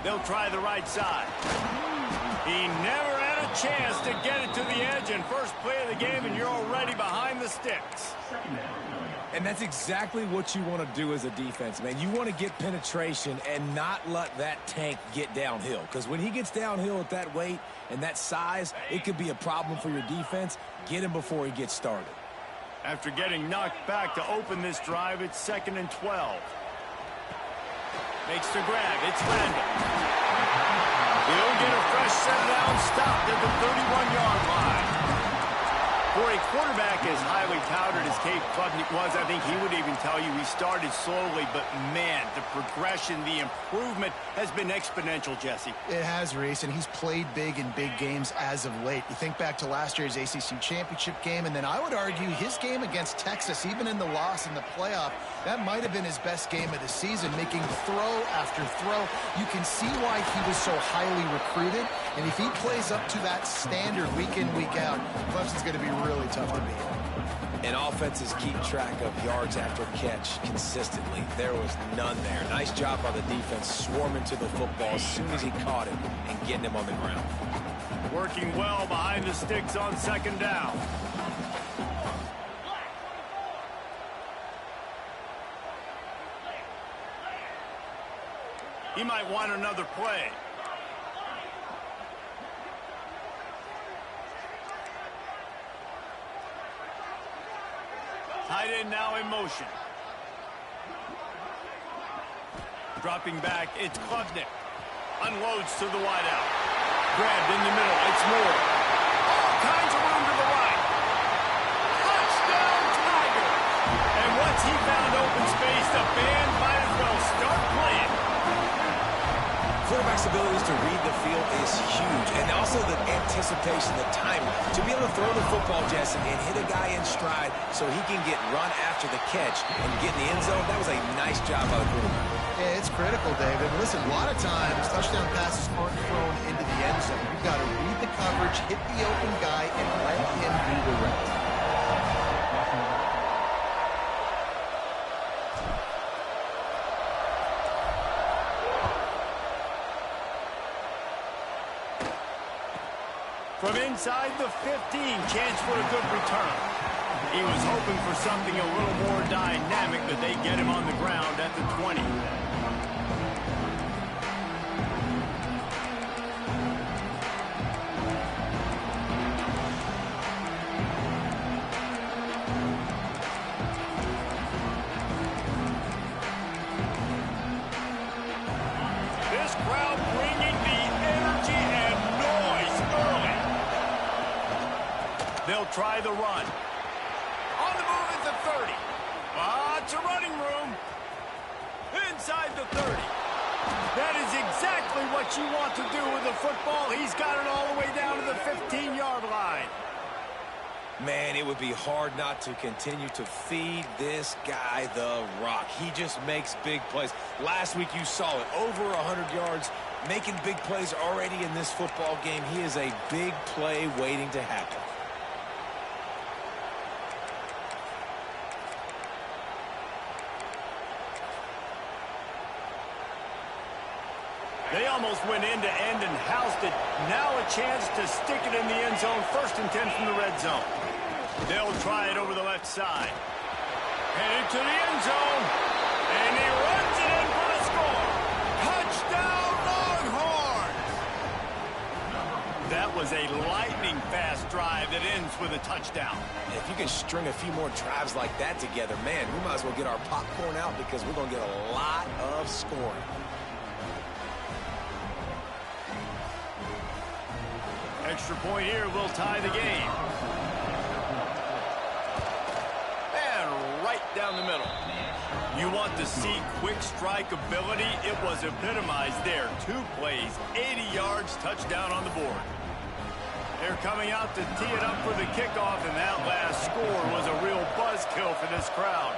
They'll try the right side. He never had a chance to get it to the edge in first play of the game, and you're already behind the sticks. And that's exactly what you want to do as a defense, man. You want to get penetration and not let that tank get downhill. Because when he gets downhill at that weight and that size, it could be a problem for your defense. Get him before he gets started. After getting knocked back to open this drive, it's 2nd and 12. Makes the grab. It's Randall. He'll get a fresh set down, stopped at the 31-yard line. For a quarterback as highly touted as Cade Klubnik was, I think he would even tell you he started slowly, but man, the progression, the improvement has been exponential, Jesse. It has, Reese, and he's played big in big games as of late. You think back to last year's ACC championship game, and then I would argue his game against Texas, even in the loss in the playoff, that might have been his best game of the season, making throw after throw. You can see why he was so highly recruited, and if he plays up to that standard week in, week out, Clemson's going to be really tough to beat. And offenses keep track of yards after catch consistently. There was none there. Nice job by the defense swarming to the football as soon as he caught it and getting him on the ground. Working well behind the sticks on 2nd down. He might want another play. Tight end now in motion. Dropping back, it's Klubnik. Unloads to the wideout. Grabbed in the middle, it's Moore. All kinds of room to the right. Touchdown, Tiger! And once he found open space, the band might as well start playing. Quarterback's abilities to read the field is huge, and also the anticipation, the timing. To be able to throw the football, Jesse, and hit a guy in stride so he can get run after the catch and get in the end zone, that was a nice job by the quarterback. Yeah, it's critical, David. Listen, a lot of times, touchdown passes aren't thrown into the end zone. You've got to read the coverage, hit the open guy, and let him do the rest. From inside the 15, chance for a good return. He was hoping for something a little more dynamic, but they get him on the ground at the 20. This crowd bringing the energy and noise early. They'll try the run. On the move at the 30. Lots of running room. Inside the 30. That is exactly what you want to do with the football. He's got it all the way down to the 15-yard line. Man, it would be hard not to continue to feed this guy the rock. He just makes big plays. Last week you saw it, over 100 yards, making big plays already in this football game. He is a big play waiting to happen. They almost went end-to-end and housed it. Now a chance to stick it in the end zone. 1st and 10 from the red zone. They'll try it over the left side. Headed to the end zone. And he runs it in for the score. Touchdown, Longhorns! That was a lightning-fast drive that ends with a touchdown. If you can string a few more drives like that together, man, we might as well get our popcorn out because we're going to get a lot of scoring. Extra point here will tie the game. And right down the middle. You want to see quick strike ability? It was epitomized there. 2 plays, 80 yards, touchdown on the board. They're coming out to tee it up for the kickoff, and that last score was a real buzzkill for this crowd.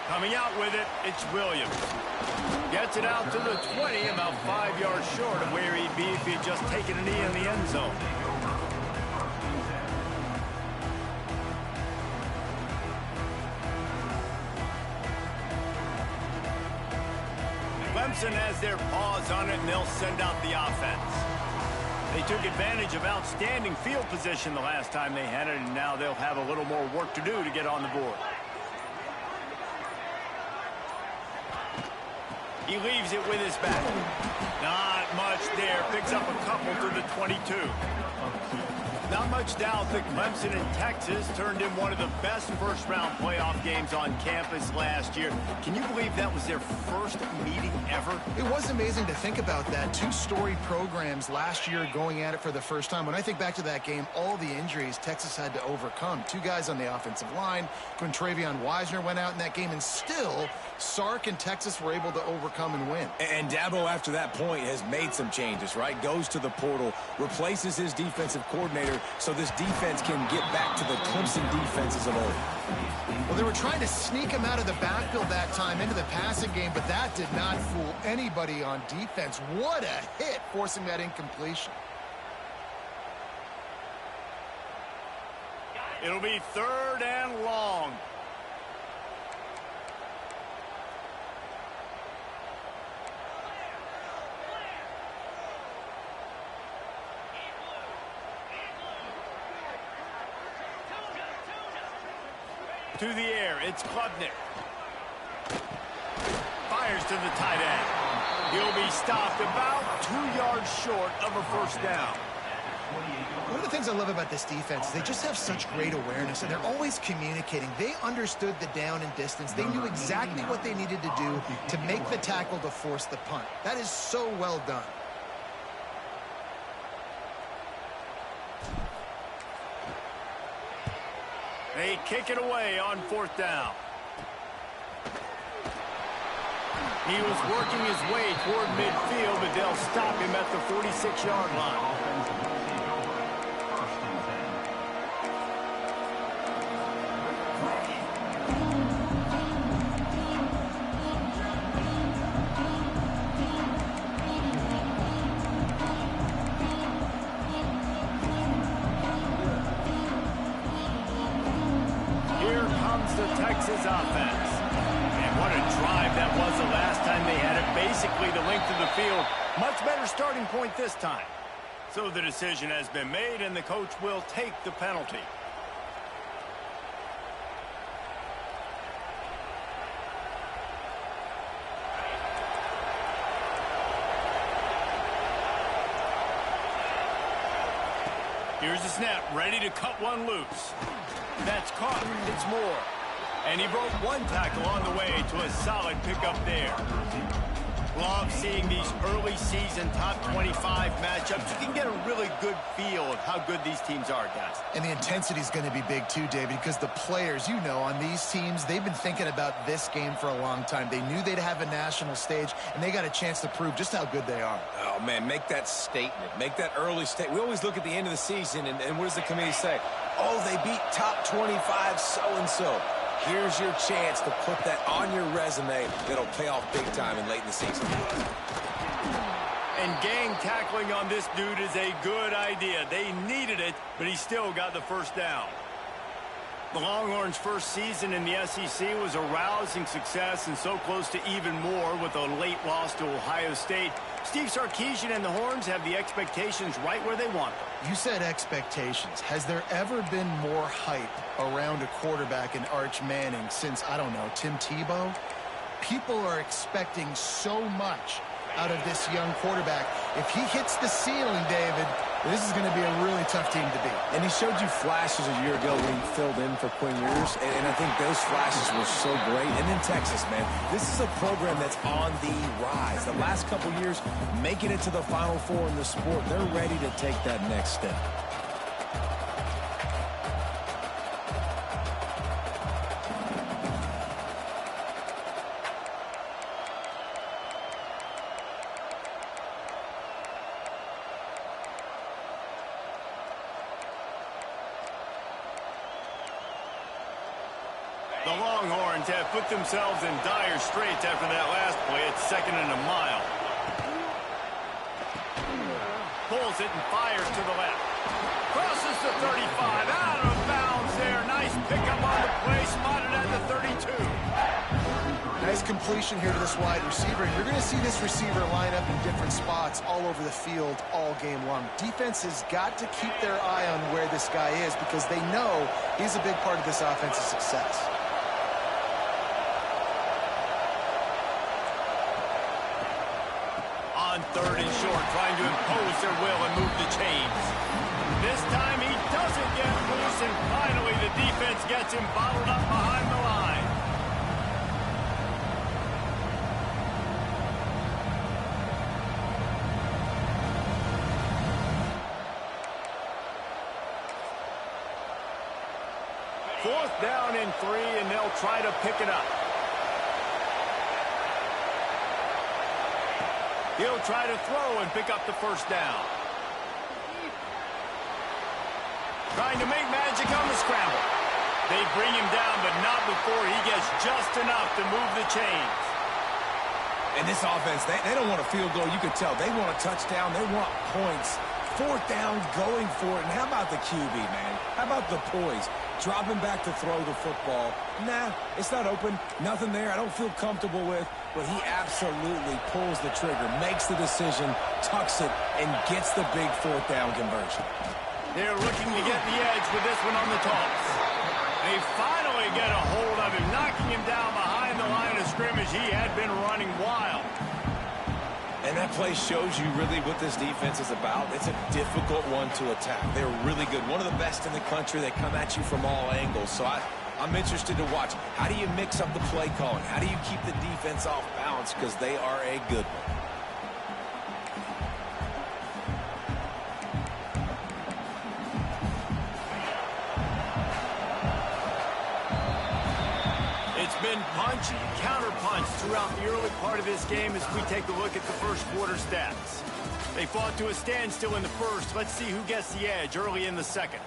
Coming out with it, it's Williams. Gets it out to the 20, about 5 yards short of where he'd be if he'd just taken a knee in the end zone. Clemson has their paws on it, and they'll send out the offense. They took advantage of outstanding field position the last time they had it, and now they'll have a little more work to do to get on the board. He leaves it with his back. Not much there. Picks up a couple to the 22. Not much doubt that Clemson and Texas turned in one of the best first-round playoff games on campus last year. Can you believe that was their first meeting ever? It was amazing to think about that. Two storied programs last year going at it for the first time. When I think back to that game, all the injuries Texas had to overcome. Two guys on the offensive line. Quintravion Wisner went out in that game, and still Sark and Texas were able to overcome and win. And Dabo, after that point, has made some changes, right? Goes to the portal, replaces his defensive coordinator so this defense can get back to the Clemson defenses of old. Well, they were trying to sneak him out of the backfield that time into the passing game, but that did not fool anybody on defense. What a hit, forcing that incompletion. It'll be 3rd and long. To the air, it's Klubnik. Fires to the tight end. He'll be stopped about 2 yards short of a first down. One of the things I love about this defense is they just have such great awareness, and they're always communicating. They understood the down and distance. They knew exactly what they needed to do to make the tackle to force the punt. That is so well done. They kick it away on 4th down. He was working his way toward midfield, but they'll stop him at the 46-yard line. The Texas offense. And what a drive that was the last time they had it. Basically the length of the field. Much better starting point this time. So the decision has been made, and the coach will take the penalty. Here's the snap, ready to cut one loose. That's caught. It's Moore. And he broke one tackle on the way to a solid pickup there. Love seeing these early season top 25 matchups. You can get a really good feel of how good these teams are, guys. And the intensity is going to be big too, David, because the players, you know, on these teams, they've been thinking about this game for a long time. They knew they'd have a national stage, and they got a chance to prove just how good they are. Oh, man, make that statement. Make that early statement. We always look at the end of the season, and what does the committee say? Oh, they beat top 25 so-and-so. Here's your chance to put that on your resume that'll pay off big time and late in the season. And gang tackling on this dude is a good idea. They needed it, but he still got the first down. The Longhorns' first season in the SEC was a rousing success and so close to even more with a late loss to Ohio State. Steve Sarkisian and the Horns have the expectations right where they want them. You said expectations. Has there ever been more hype around a quarterback in Arch Manning since, I don't know, Tim Tebow? People are expecting so much out of this young quarterback. If he hits the ceiling, David, this is going to be a really tough team to beat. And he showed you flashes a year ago when he filled in for Quinn Ewers, and I think those flashes were so great. And then Texas, man, this is a program that's on the rise. The last couple years, making it to the Final Four in the sport, they're ready to take that next step. The Longhorns have put themselves in dire straits after that last play. It's 2nd and a mile. Pulls it and fires to the left. Crosses the 35. Out of bounds there. Nice pickup on the play. Spotted at the 32. Nice completion here to this wide receiver. And you're going to see this receiver line up in different spots all over the field all game long. Defense has got to keep their eye on where this guy is because they know he's a big part of this offense's success. On 3rd and short, trying to impose their will and move the chains. This time he doesn't get loose, and finally the defense gets him bottled up behind the line. Fourth down and 3, and they'll try to pick it up. He'll try to throw and pick up the first down. Trying to make magic on the scramble. They bring him down, but not before he gets just enough to move the chains. And this offense, they don't want a field goal. You can tell. They want a touchdown. They want points. 4th down, going for it. And how about the QB, man? How about the poise? Dropping back to throw the football. Nah, it's not open. Nothing there I don't feel comfortable with. But he absolutely pulls the trigger, makes the decision, tucks it, and gets the big 4th down conversion. They're looking to get the edge with this one on the toss. They finally get a hold of him, knocking him down behind the line of scrimmage. He had been running wild. And that play shows you really what this defense is about. It's a difficult one to attack. They're really good. One of the best in the country. They come at you from all angles. So I'm interested to watch. How do you mix up the play calling? How do you keep the defense off balance? Because they are a good one. Been punch and counter-punch throughout the early part of this game as we take a look at the first quarter stats. They fought to a standstill in the first. Let's see who gets the edge early in the second.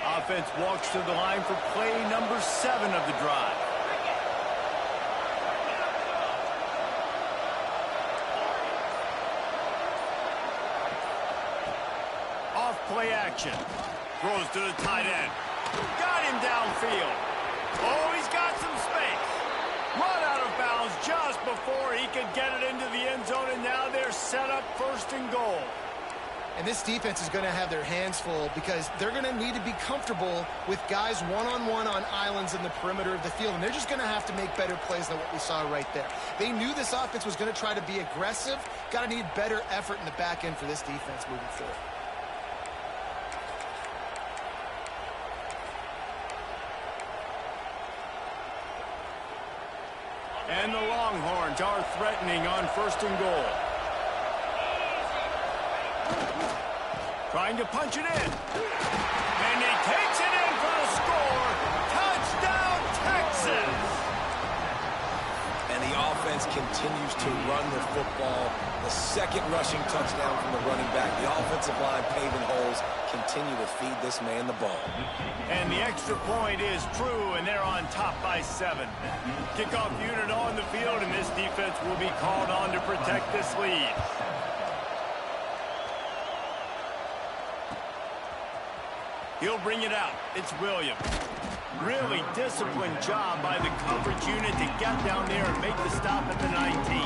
Offense walks to the line for play number 7 of the drive. Off play action. Throws to the tight end. Got him downfield. Oh, he's got some space. Run out of bounds just before he could get it into the end zone, and now they're set up 1st and goal. And this defense is going to have their hands full because they're going to need to be comfortable with guys one-on-one on islands in the perimeter of the field. And they're just going to have to make better plays than what we saw right there. They knew this offense was going to try to be aggressive. Got to need better effort in the back end for this defense moving forward. And the Longhorns are threatening on 1st and goal. Trying to punch it in. And he takes it in for the score. Touchdown, Texas! And the offense continues to run the football. The 2nd rushing touchdown from the running back. The offensive line paving holes. Continue to feed this man the ball. And the extra point is true, and they're on top by 7. Kickoff unit on the field, and this defense will be called on to protect this lead. He'll bring it out. It's Williams. Really disciplined job by the coverage unit to get down there and make the stop at the 19.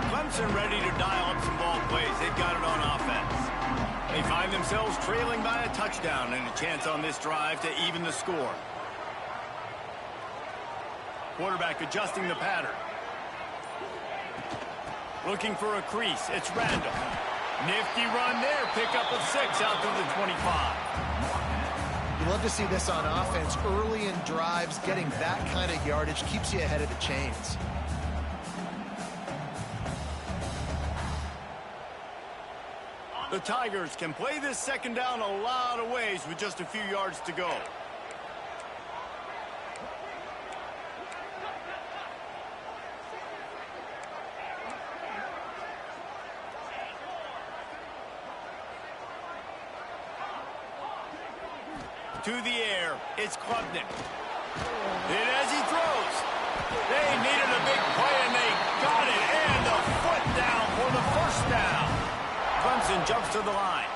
Clemson ready to dial up some ball plays. They've got it on offense. They find themselves trailing by a touchdown and a chance on this drive to even the score. Quarterback adjusting the pattern. Looking for a crease. It's Randall. Nifty run there. Pickup of 6 out to the 25. You love to see this on offense. Early in drives, getting that kind of yardage keeps you ahead of the chains. The Tigers can play this second down a lot of ways with just a few yards to go. To the air, it's Klubnik. And as he throws, they needed a big play, and they got it. And a foot down for the first down. Clemson jumps to the line.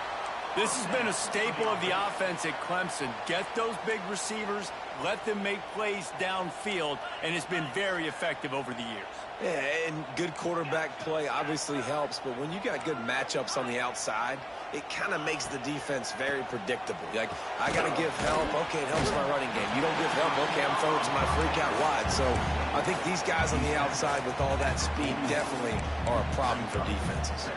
This has been a staple of the offense at Clemson. Get those big receivers, let them make plays downfield, and it's been very effective over the years. Yeah, and good quarterback play obviously helps, but when you got good matchups on the outside, it kind of makes the defense very predictable. Like, I got to give help. Okay, it helps my running game. You don't give help. Okay, I'm throwing it to my freak out wide. So I think these guys on the outside with all that speed definitely are a problem for defenses.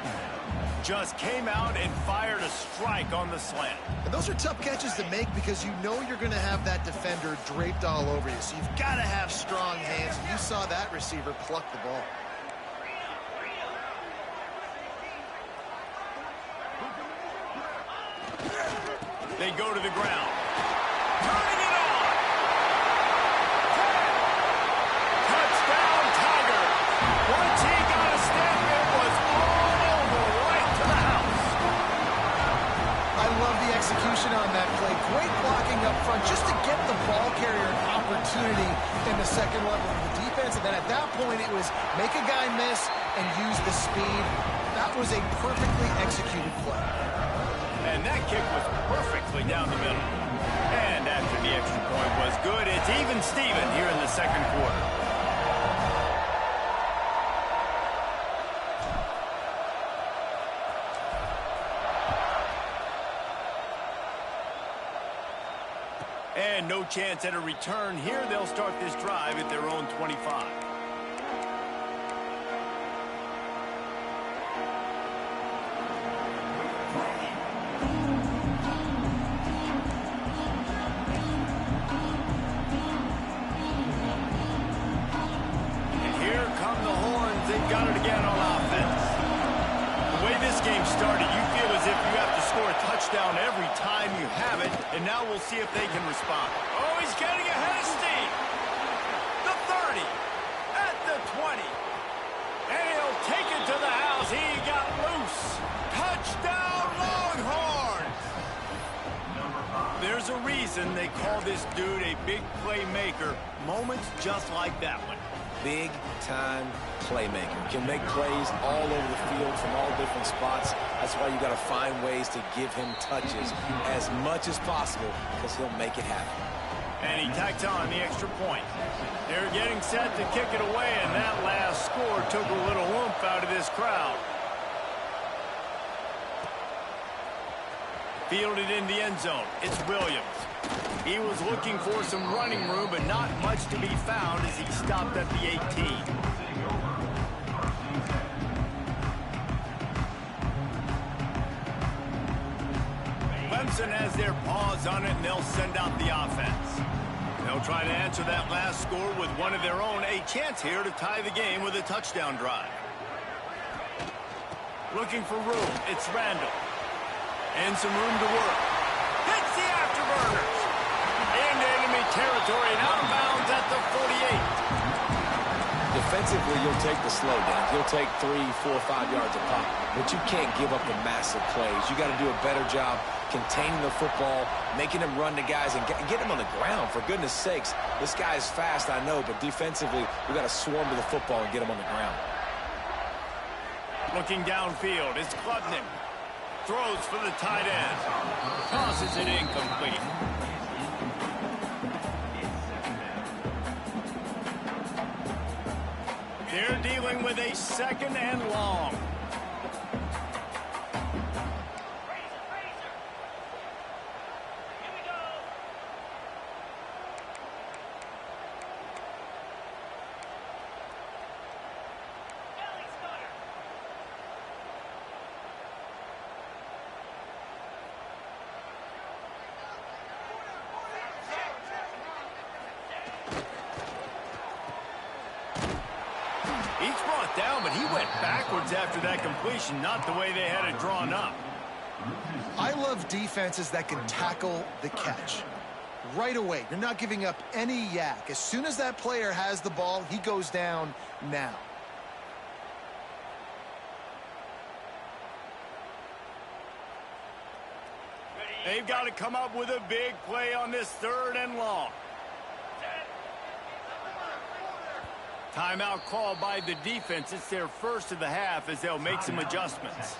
Just came out and fired a strike on the slant. And those are tough catches to make because you know you're going to have that defender draped all over you. So you've got to have strong hands. And you saw that receiver pluck the ball. They go to the ground. Turning it on. Touchdown, Tiger. Once he got a step, it was all over, right to the house. I love the execution on that play. Great blocking up front just to get the ball carrier an opportunity in the second level of the defense. And then at that point, it was make a guy miss and use the speed. That was a perfectly executed play. And that kick was perfectly down the middle. And after the extra point was good, it's even Steven here in the second quarter. And no chance at a return here. They'll start this drive at their own 25. Got it again on offense. The way this game started, you feel as if you have to score a touchdown every time you have it, and now we'll see if they can respond. Oh, he's getting ahead of steam. The 30, at the 20, and he'll take it to the house. He got loose. Touchdown, Longhorns. There's a reason they call this dude a big playmaker. Moments just like that one. Big-time playmaker. Can make plays all over the field from all different spots. That's why you got to find ways to give him touches as much as possible because he'll make it happen. And he tacks on the extra point. They're getting set to kick it away, and that last score took a little oomph out of this crowd. Fielded in the end zone. It's Williams. He was looking for some running room, but not much to be found as he stopped at the 18. Clemson has their paws on it, and they'll send out the offense. They'll try to answer that last score with one of their own. A chance here to tie the game with a touchdown drive. Looking for room. It's Randall. And some room to work. Hits the afterburners. Into enemy territory and out of bounds at the 48. Defensively, you'll take the slow down. You'll take 3, 4, 5 yards a pop, but you can't give up the massive plays. You got to do a better job containing the football, making them run to guys, and get them on the ground. For goodness sakes, this guy is fast, I know, but defensively, we got to swarm to the football and get him on the ground. Looking downfield, it's Klubnik. Throws for the tight end. Tosses it incomplete. They're dealing with a second and long. Each brought down, but he went backwards after that completion, not the way they had it drawn up. love defenses that can tackle the catch. Right away, you're not giving up any yak. As soon as that player has the ball, he goes down now. They've got to come up with a big play on this 3rd and long. Timeout called by the defense. It's their first of the half as they'll make some adjustments.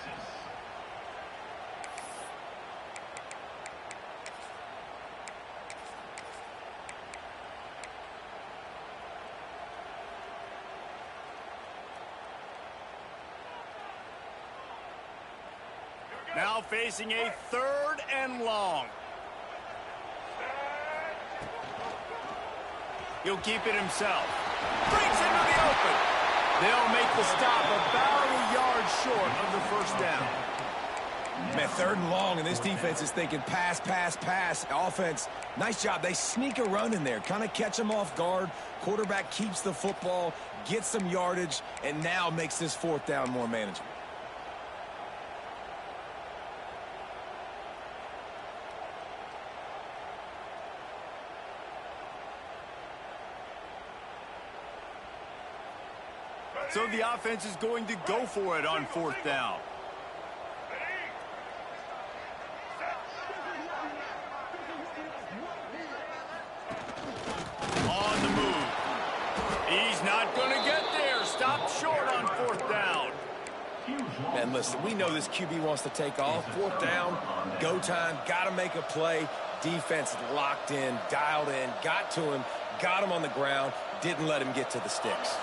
Now facing a 3rd and long. He'll keep it himself. Brings into the open. They'll make the stop about a yard short of the 1st down. Man, 3rd and long, and this defense is thinking pass, pass, pass. Offense, nice job. They sneak a run in there, kind of catch them off guard. Quarterback keeps the football, gets some yardage, and now makes this 4th down more manageable. So the offense is going to go for it on 4th down. On the move. He's not going to get there. Stopped short on 4th down. And listen, we know this QB wants to take off. 4th down, go time, got to make a play. Defense locked in, dialed in, got to him, got him on the ground, didn't let him get to the sticks.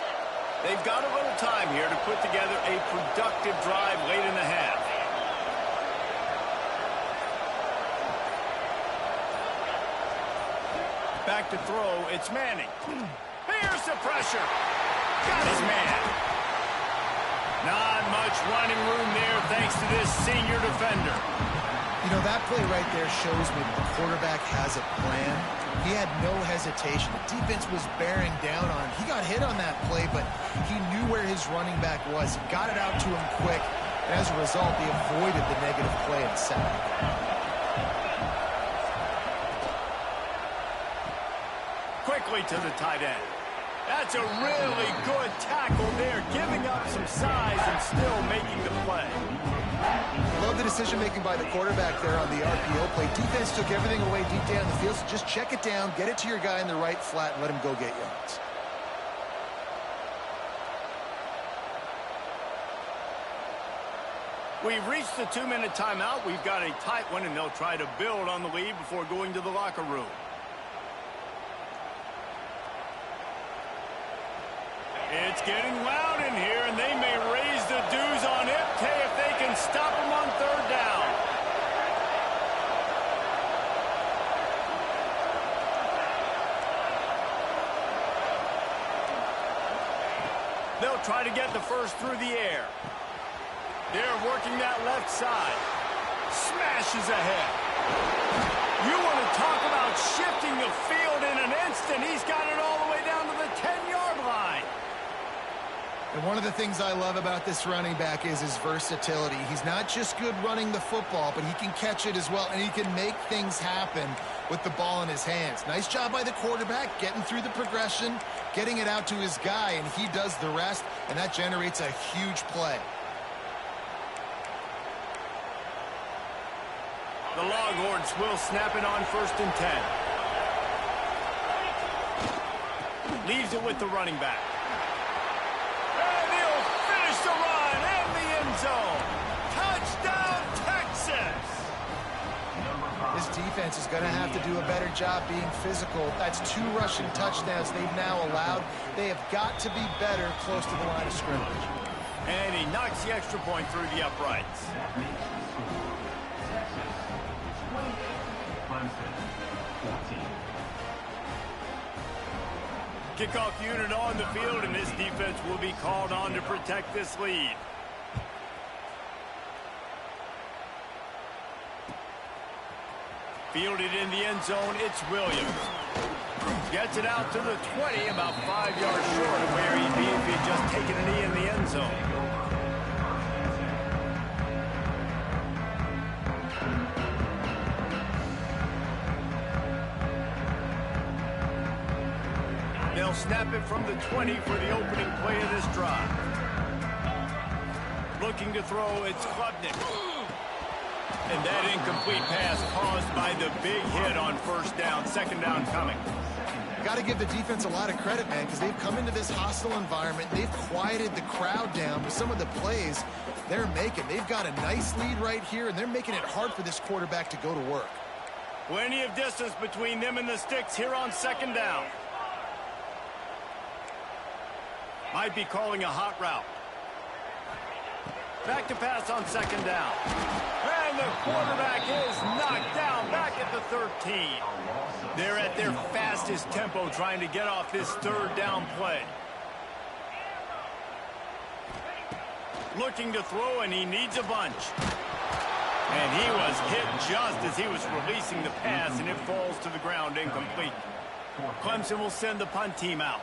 They've got a little time here to put together a productive drive late in the half. Back to throw, it's Manning. Here's the pressure. Got his man. Not much running room there thanks to this senior defender. You know, that play right there shows me the quarterback has a plan. He had no hesitation. The defense was bearing down on him. He got hit on that play, but he knew where his running back was. He got it out to him quick, and as a result, he avoided the negative play and sack. Quickly to the tight end. That's a really good tackle there, giving up some size and still making the play. Love the decision-making by the quarterback there on the RPO play. Defense took everything away deep down the field, so just check it down, get it to your guy in the right flat, and let him go get yards. We've reached the 2-minute timeout. We've got a tight one, and they'll try to build on the lead before going to the locker room. It's getting loud in here, and they may raise the dues on Ipte if they can stop him on 3rd down. They'll try to get the first through the air. They're working that left side. Smashes ahead. You want to talk about shifting the field in an instant. He's got it all the way down to the 10-yard line. And one of the things I love about this running back is his versatility. He's not just good running the football, but he can catch it as well, and he can make things happen with the ball in his hands. Nice job by the quarterback, getting through the progression, getting it out to his guy, and he does the rest, and that generates a huge play. The Longhorns will snap it on 1st and 10. Leaves it with the running back. And he'll finish the run in the end zone. Touchdown, Texas! This defense is going to have to do a better job being physical. That's 2 rushing touchdowns they've now allowed. They have got to be better close to the line of scrimmage. And he knocks the extra point through the uprights. Kickoff unit on the field, and this defense will be called on to protect this lead. Fielded in the end zone, it's Williams. Gets it out to the 20, about 5 yards short of where he'd be if he had just taken a knee in the end zone. They'll snap it from the 20 for the opening play of this drive. Looking to throw, it's Klubnik. And that incomplete pass caused by the big hit on first down. Second down coming. Got to give the defense a lot of credit, man, because they've come into this hostile environment. They've quieted the crowd down with some of the plays they're making. They've got a nice lead right here, and they're making it hard for this quarterback to go to work. Plenty of distance between them and the sticks here on second down. Might be calling a hot route. Back to pass on second down. And the quarterback is knocked down back at the 13. They're at their fastest tempo trying to get off this third down play. Looking to throw, and he needs a bunch. And he was hit just as he was releasing the pass, and it falls to the ground incomplete. Clemson will send the punt team out.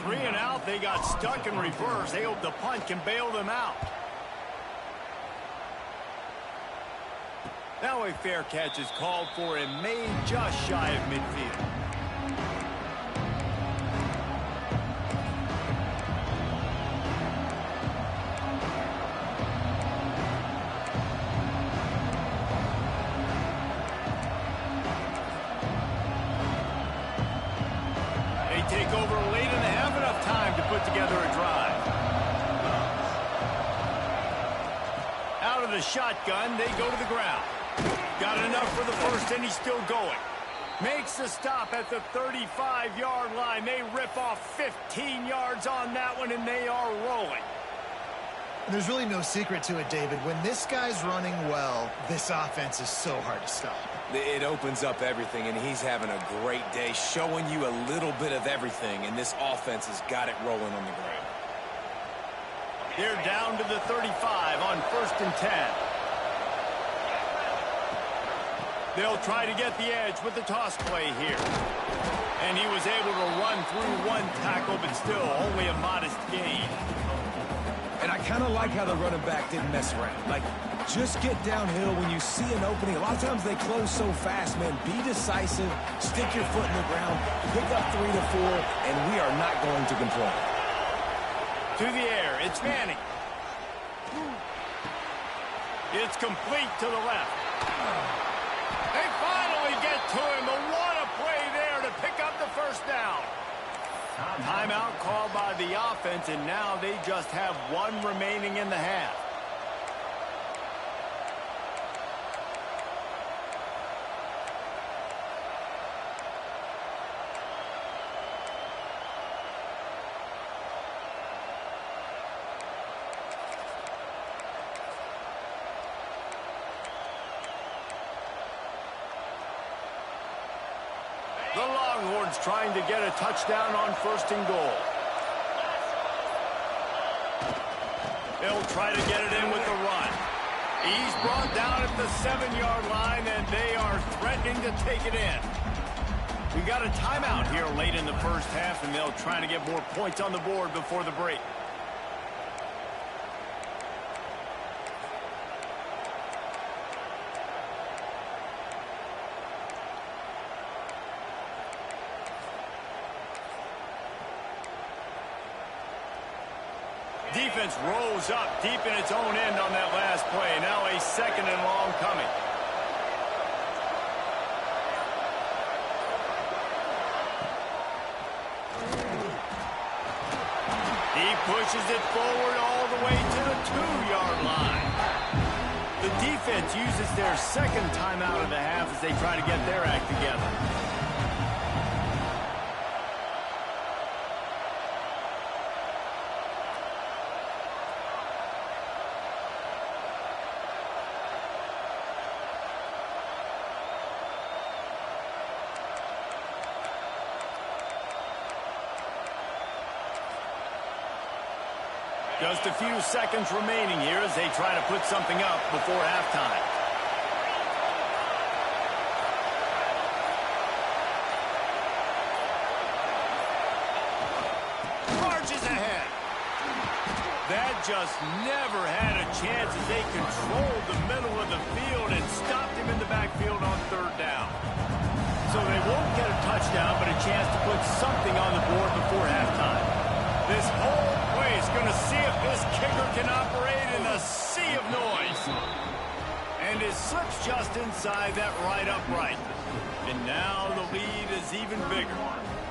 3 and out, they got stuck in reverse. They hope the punt can bail them out. Now a fair catch is called for and made just shy of midfield. They take over late and have enough time to put together a drive. Out of the shotgun, they go to the ground. Got enough for the first, and he's still going. Makes the stop at the 35-yard line. They rip off 15 yards on that one, and they are rolling. There's really no secret to it, David. When this guy's running well, this offense is so hard to stop. It opens up everything, and he's having a great day, showing you a little bit of everything, and this offense has got it rolling on the ground. They're down to the 35 on 1st and 10. They'll try to get the edge with the toss play here. And he was able to run through one tackle, but still only a modest gain. And I kind of like how the running back didn't mess around. Like, just get downhill when you see an opening. A lot of times they close so fast, man. Be decisive, stick your foot in the ground, pick up 3 to 4, and we are not going to complain. To the air, it's Manning. It's complete to the left. They finally get to him, but what a play there to pick up the first down. Timeout called by the offense, and now they just have 1 remaining in the half. The Longhorns trying to get a touchdown on 1st and goal. They'll try to get it in with the run. He's brought down at the 7-yard line, and they are threatening to take it in. We got a timeout here late in the first half, and they'll try to get more points on the board before the break. Defense rolls up deep in its own end on that last play. Now a 2nd and long coming. He pushes it forward all the way to the 2-yard line. The defense uses their 2nd timeout of the half as they try to get their act together. Just a few seconds remaining here as they try to put something up before halftime. Marches ahead. That just never had a chance as they controlled the middle of the field and stopped him in the backfield on 3rd down. So they won't get a touchdown, but a chance to put something on the board before can operate in a sea of noise. And it slips just inside that right upright. And now the lead is even bigger.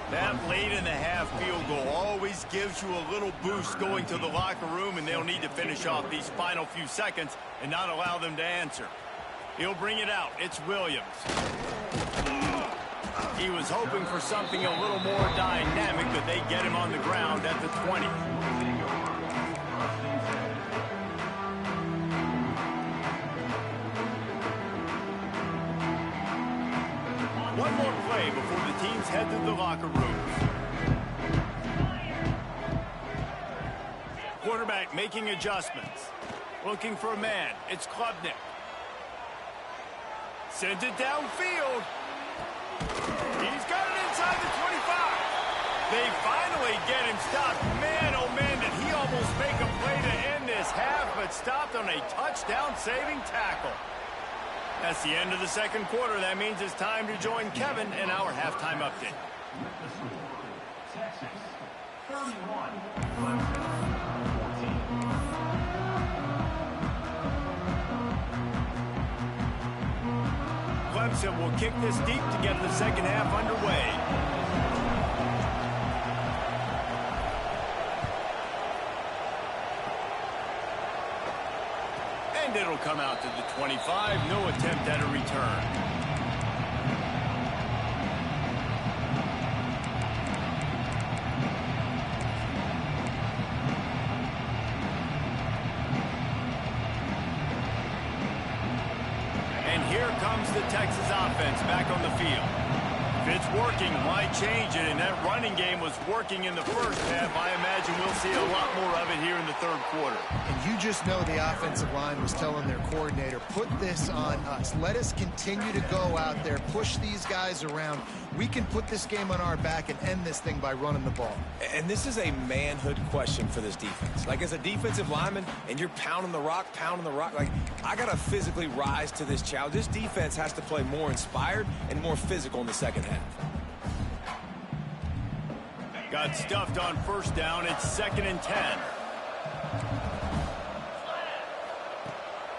That late in the half field goal always gives you a little boost going to the locker room, and they'll need to finish off these final few seconds and not allow them to answer. He'll bring it out. It's Williams. He was hoping for something a little more dynamic, but they get him on the ground at the 20. One more play before the teams head to the locker rooms. Quarterback making adjustments. Looking for a man. It's Klubnik. Sends it downfield. He's got it inside the 25. They finally get him stopped. Man, oh man, did he almost make a play to end this half, but stopped on a touchdown-saving tackle. That's the end of the second quarter. That means it's time to join Kevin in our halftime update. Clemson will kick this deep to get the second half underway. And it'll come out to the 25. No attempt at a return. And here comes the Texas offense back on the field. If it's working, why change it? And that running game was working in the first half. I imagine we'll see a lot more of it here in the third quarter. And you just know the offensive line was telling their coordinator, put this on us. Let us continue to go out there, push these guys around. We can put this game on our back and end this thing by running the ball. And this is a manhood question for this defense. Like, as a defensive lineman, and you're pounding the rock, like, I got to physically rise to this challenge. This defense has to play more inspired and more physical in the second half. Got stuffed on first down. It's 2nd and 10.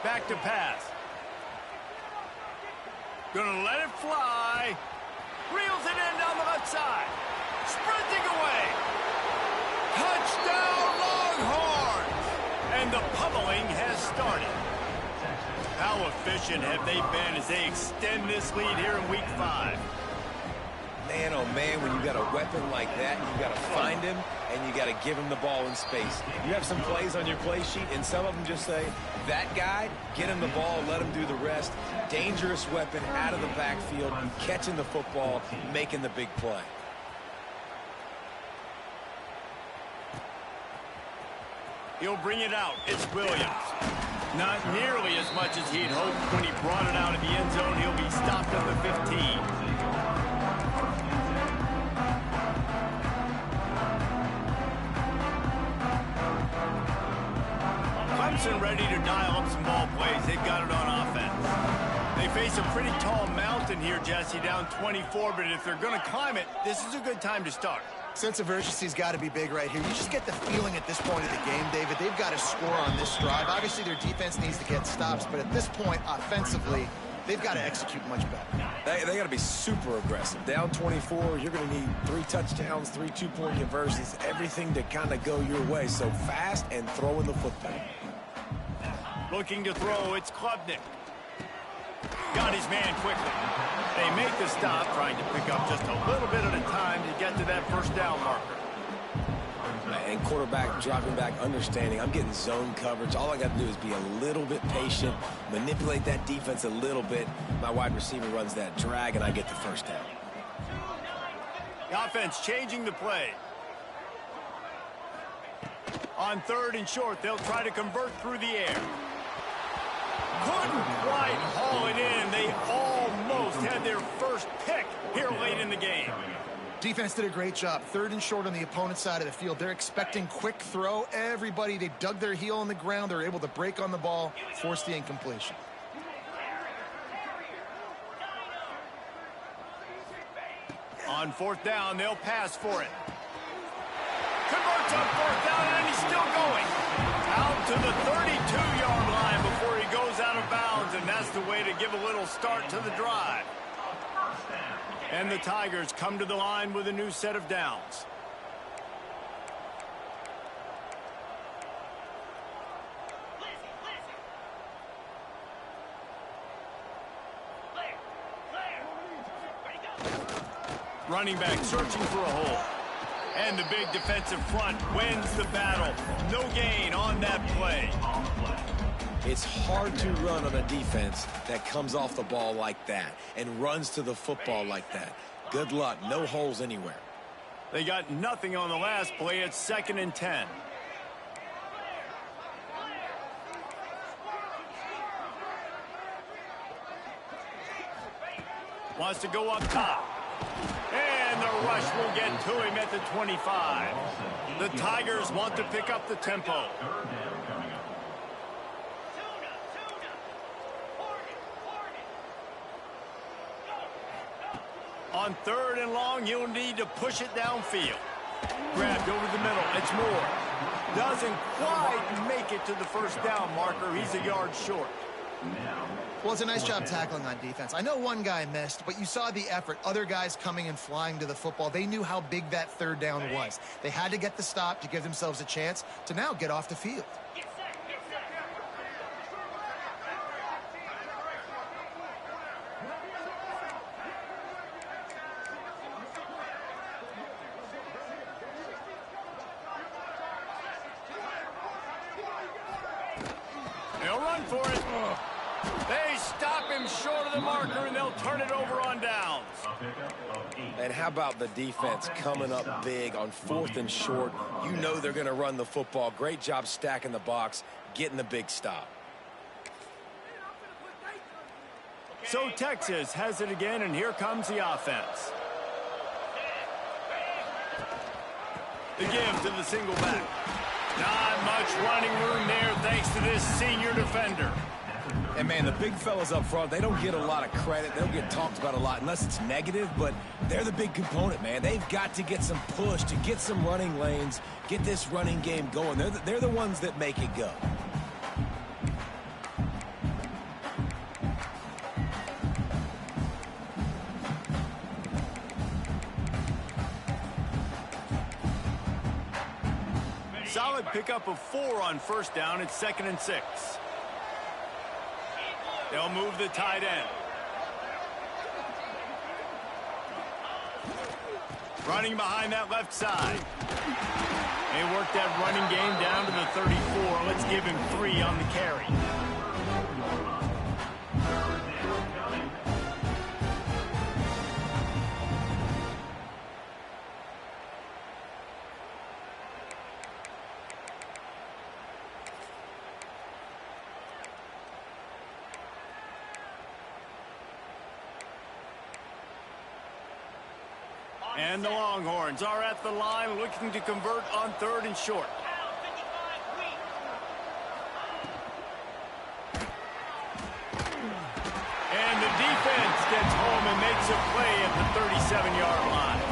Back to pass. Gonna let it fly. Reels it in down the left side. Sprinting away. Touchdown Longhorns! And the pummeling has started. How efficient have they been as they extend this lead here in Week 5? Man, oh man, when you got a weapon like that, you got to find him, and you got to give him the ball in space. You have some plays on your play sheet, and some of them just say, that guy, get him the ball, let him do the rest. Dangerous weapon out of the backfield, catching the football, making the big play. He'll bring it out. It's Williams. Not nearly as much as he'd hoped when he brought it out of the end zone. He'll be stopped at the 15. Clemson ready to dial up some ball plays. They've got it on offense. They face a pretty tall mountain here, Jesse, down 24, but if they're going to climb it, this is a good time to start. Sense of urgency's got to be big right here. You just get the feeling at this point of the game, David, they've got to score on this drive. Obviously, their defense needs to get stops, but at this point, offensively, they've got to execute much better. They got to be super aggressive. Down 24, you're going to need 3 touchdowns, 3 two-point conversions, everything to kind of go your way. So fast and throwing the football. Looking to throw, it's Klubnik. Got his man quickly. They make the stop, trying to pick up just a little bit at a time to get to that first down marker. And quarterback dropping back, understanding I'm getting zone coverage. All I got to do is be a little bit patient, manipulate that defense a little bit. My wide receiver runs that drag, and I get the first down. The offense changing the play. On 3rd and short, they'll try to convert through the air. Couldn't quite haul it in. They almost had their first pick here late in the game. Defense did a great job. 3rd and short on the opponent's side of the field. They're expecting quick throw. Everybody, they dug their heel on the ground. They're able to break on the ball, force the incompletion. On 4th down, they'll pass for it. Converts on 4th down, and he's still going. Out to the 32-yard line before he goes out of bounds, and that's the way to give a little start to the drive. And the Tigers come to the line with a new set of downs. Running back searching for a hole. And the big defensive front wins the battle. No gain on that play. It's hard to run on a defense that comes off the ball like that and runs to the football like that. Good luck. No holes anywhere. They got nothing on the last play. It's 2nd and 10. Wants to go up top. And the rush will get to him at the 25. The Tigers want to pick up the tempo. On 3rd and long, you'll need to push it downfield. Grabbed over the middle. It's Moore. Doesn't quite make it to the first down marker. He's a yard short. Well, it's a nice job tackling on defense. I know one guy missed, but you saw the effort. Other guys coming and flying to the football. They knew how big that 3rd down was. They had to get the stop to give themselves a chance to now get off the field. They'll run for it. They stop him short of the marker, and they'll turn it over on downs. And how about the defense coming up big on 4th and short? You know they're going to run the football. Great job stacking the box, getting the big stop. So Texas has it again, and here comes the offense. The give to the single back. Not much running room there thanks to this senior defender. And, man, the big fellas up front, they don't get a lot of credit. They don't get talked about a lot unless it's negative, but they're the big component, man. They've got to get some push, to get some running lanes, get this running game going. They're the ones that make it go. Solid pickup of 4 on 1st down. It's 2nd and 6. They'll move the tight end. Running behind that left side. They work that running game down to the 34. Let's give him 3 on the carry. And the Longhorns are at the line looking to convert on 3rd and short. And the defense gets home and makes a play at the 37-yard line.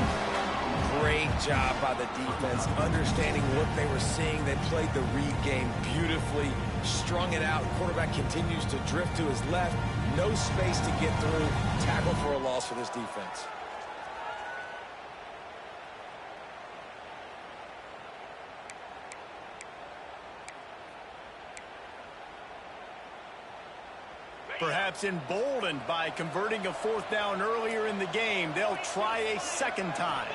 Great job by the defense, understanding what they were seeing. They played the read game beautifully, strung it out. Quarterback continues to drift to his left. No space to get through. Tackle for a loss for this defense. Perhaps emboldened by converting a 4th down earlier in the game, they'll try a 2nd time.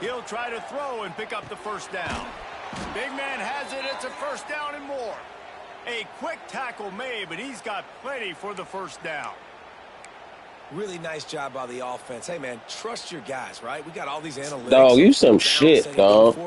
He'll try to throw and pick up the 1st down. Big man has it. It's a 1st down and more. A quick tackle made, but he's got plenty for the 1st down. Really nice job by the offense. Hey, man, trust your guys, right? We got all these analytics. Dog, you some shit, dog.